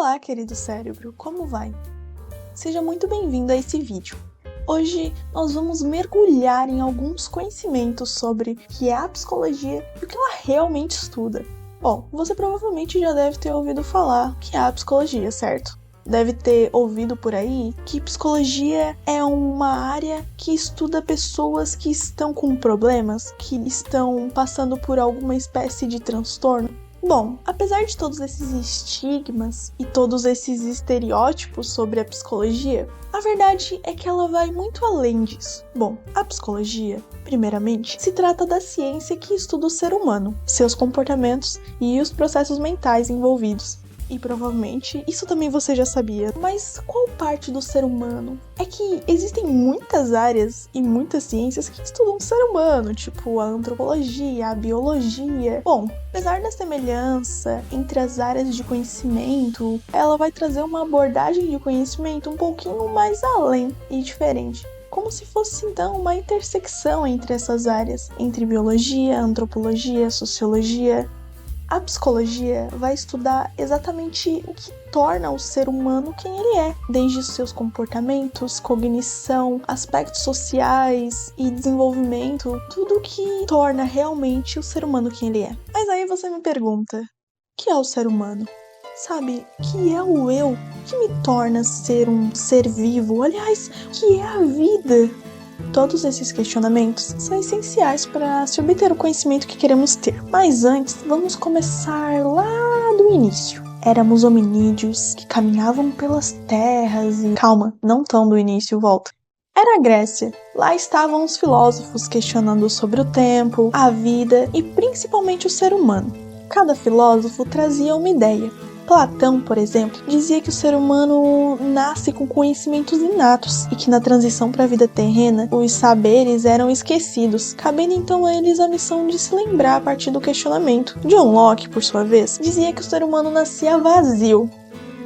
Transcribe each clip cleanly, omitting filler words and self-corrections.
Olá, querido cérebro, como vai? Seja muito bem-vindo a esse vídeo. Hoje nós vamos mergulhar em alguns conhecimentos sobre o que é a psicologia e o que ela realmente estuda. Bom, você provavelmente já deve ter ouvido falar que é a psicologia, certo? Deve ter ouvido por aí que psicologia é uma área que estuda pessoas que estão com problemas, que estão passando por alguma espécie de transtorno. Bom, apesar de todos esses estigmas e todos esses estereótipos sobre a psicologia, a verdade é que ela vai muito além disso. Bom, a psicologia, primeiramente, se trata da ciência que estuda o ser humano, seus comportamentos e os processos mentais envolvidos. E provavelmente isso também você já sabia. Mas qual parte do ser humano? É que existem muitas áreas e muitas ciências que estudam o ser humano, tipo a antropologia, a biologia. Bom, apesar da semelhança entre as áreas de conhecimento, ela vai trazer uma abordagem de conhecimento um pouquinho mais além e diferente. Como se fosse então uma intersecção entre essas áreas, entre biologia, antropologia, sociologia. A psicologia vai estudar exatamente o que torna o ser humano quem ele é, desde os seus comportamentos, cognição, aspectos sociais e desenvolvimento, tudo que torna realmente o ser humano quem ele é. Mas aí você me pergunta, o que é o ser humano? Sabe, o que é o eu? O que me torna ser um ser vivo? Aliás, o que é a vida? Todos esses questionamentos são essenciais para se obter o conhecimento que queremos ter. Mas antes, vamos começar lá do início. Éramos hominídeos que caminhavam pelas terras e... Calma, não tão do início, volta. Era a Grécia. Lá estavam os filósofos questionando sobre o tempo, a vida e principalmente o ser humano. Cada filósofo trazia uma ideia. Platão, por exemplo, dizia que o ser humano nasce com conhecimentos inatos e que na transição para a vida terrena, os saberes eram esquecidos, cabendo então a eles a missão de se lembrar a partir do questionamento. John Locke, por sua vez, dizia que o ser humano nascia vazio,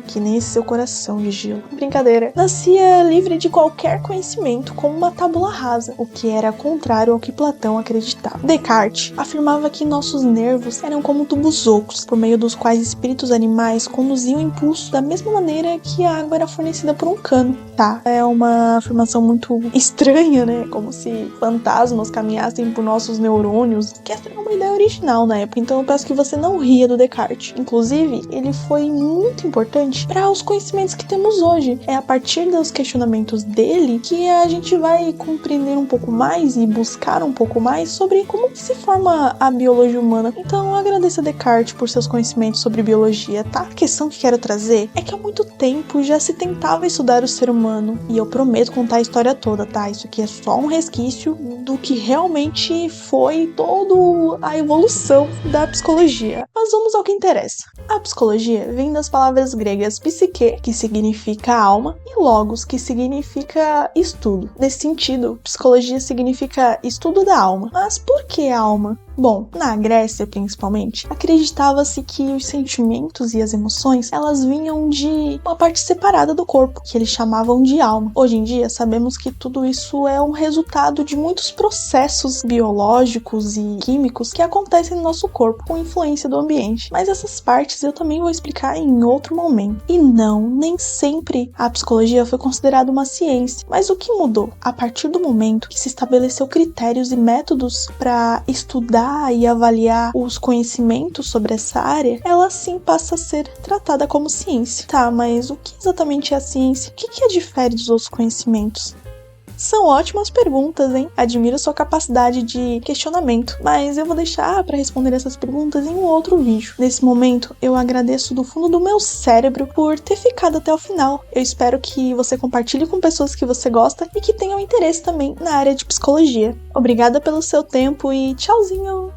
que nem esse seu coração de gelo. Brincadeira. Nascia livre de qualquer conhecimento, como uma tábula rasa, o que era contrário ao que Platão acreditava. Descartes afirmava que nossos nervos eram como tubos ocos, por meio dos quais espíritos animais conduziam impulsos da mesma maneira que a água era fornecida por um cano. Tá, é uma afirmação muito estranha, né? Como se fantasmas caminhassem por nossos neurônios, que essa era uma ideia original na época, então eu peço que você não ria do Descartes. Inclusive, ele foi muito importante para os conhecimentos que temos hoje. É a partir dos questionamentos dele que a gente vai compreender um pouco mais e buscar um pouco mais sobre como se forma a biologia humana. Então eu agradeço a Descartes por seus conhecimentos sobre biologia, tá? A questão que quero trazer é que há muito tempo já se tentava estudar o ser humano, e eu prometo contar a história toda, tá? Isso aqui é só um resquício do que realmente foi toda a evolução da psicologia. Mas vamos ao que interessa. A psicologia vem das palavras gregas psique, que significa alma, e logos, que significa estudo. Nesse sentido, psicologia significa estudo da alma. Mas por que alma? Bom, na Grécia, principalmente, acreditava-se que os sentimentos e as emoções, elas vinham de uma parte separada do corpo, que eles chamavam de alma. Hoje em dia, sabemos que tudo isso é um resultado de muitos processos biológicos e químicos que acontecem no nosso corpo com influência do ambiente. Mas essas partes eu também vou explicar em outro momento. E não, nem sempre a psicologia foi considerada uma ciência. Mas o que mudou? A partir do momento que se estabeleceu critérios e métodos para estudar e avaliar os conhecimentos sobre essa área, ela sim passa a ser tratada como ciência. Tá, mas o que exatamente é a ciência? O que a difere dos outros conhecimentos? São ótimas perguntas, hein? Admiro sua capacidade de questionamento, mas eu vou deixar para responder essas perguntas em um outro vídeo. Nesse momento, eu agradeço do fundo do meu cérebro por ter ficado até o final. Eu espero que você compartilhe com pessoas que você gosta e que tenham interesse também na área de psicologia. Obrigada pelo seu tempo e tchauzinho!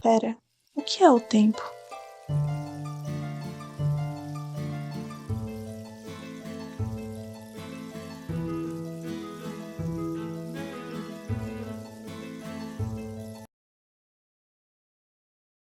Pera, o que é o tempo?